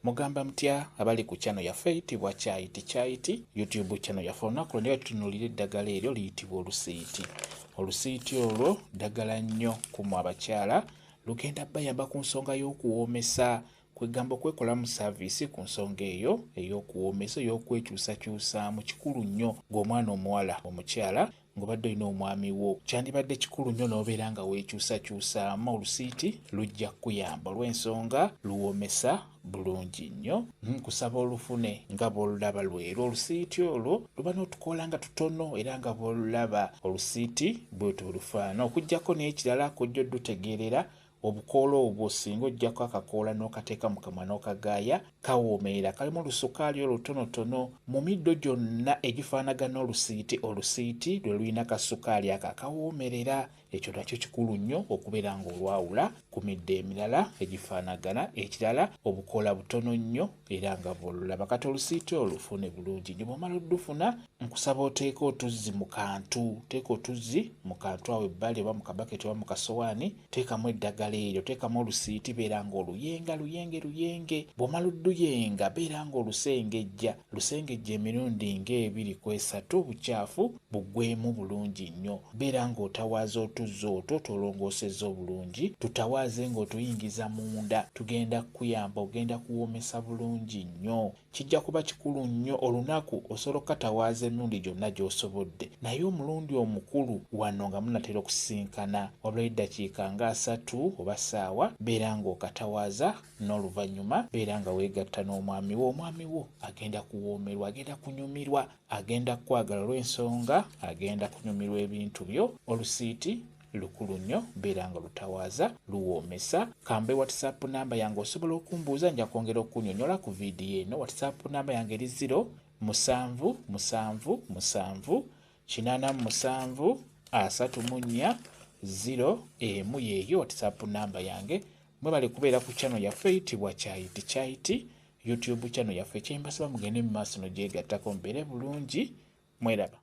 Mugamba mutya abali ku channel yaffe eyitibwa Kyayiti YouTube channel yaffe. Olunaku lero tutunuulira eddagala eryo liyitibwa olusiiti. Olusiiti olwo ddagala nnyo kumwe abakyala, lugenda bayamba ku nsonga y'okuwoomesa, kwegamba okwekolamu saaviisi ku nsonga eyo ey'okuwoomesa, ey'okwekyusakyusaamu. Kikulu nnyo ng'omwana omuwala omukyala ng'obadde olina omwami wo, kyandibadde kikulu nnyo n'obeera nga weekyusakyusaamu. Olusiiti lujja kuyamba olw'ensonga luwoomesa bulungi nnyo. Kusaba olufune nga bw'olulaba lweru. Olusiiti olwo luba n'otukoola nga tutono era nga bw'olulaba olusiiti bw'etyo lufaana. Okuggyako n'ekirala kojjodde otegeerera obukoola obwo singa ojjako akakoola n'okateeka mu kamwa n'okagaaya, kawoomerera, kalimu olusukaali olutonotono. Mu middo gyonna egifaanagana olusiiti, olusiiti lwe lulina kasukaali ako akawoomerera. Ekyo nakyo kikulu nnyo okubeera ng'olwawula ku middo emirala egifaanagana. Ekirala obukoola butono nnyo era nga bw'olulaba. Kati olusiiti olufune bulungi nnyo. Bw'omala oddufuna, nkusaba oteeka otuzzi mu kantu. Teeka otuzzi mu kantu awo ebbali oba mu kabaketi oba mu kasowaani, teekamu eddagala eryo, teekamu olusiiti, beera ng'oluyenga luyenge. Bw'omala odduyenga beera ng'olusengejja emirundi ng'ebiri ku esatu, obukyafu buggwemu bulungi nnyo. Beera ng'otawaaza otuzzi otwo tolongoosezza obulungi, tutawaaze ng'otuyingiza munda. Tugenda kuyamba, ogenda kuwoomesa bulungi nnyo. Kijja kuba kikulu nnyo. Olunaku osobola okukatawaaza emirundi gyonna gy'osobodde, naye omulundi omukulu wano nga munatera okusisinkana wabula eddakiika nga 3 oba ssaawa, beera ng'okatawaaza n'oluvannyuma beera nga weegatta n'omwami wo. Omwami wo agenda kuwoomerwa, agenda kunyumirwa, agenda kwagala olw'ensonga agenda kunyumirwa ebintu byo. Olusiiti lukulu nnyo, beera nga lutawaaza, luwoomesa. Kambe WhatsApp namba yange osobola okumbuuza, nja kwongera okunnyonnyola ku viidiyo eno. WhatsApp namba yange eri 0777873401 yeeyo WhatsApp namba yange. Mwebale kubeera ku channel yaffe eyitibwa Kyayiti YouTube channel yaffe. Kyembasaba mugende mu maaso n'ogyegattako mubeere bulungi. Mweraba.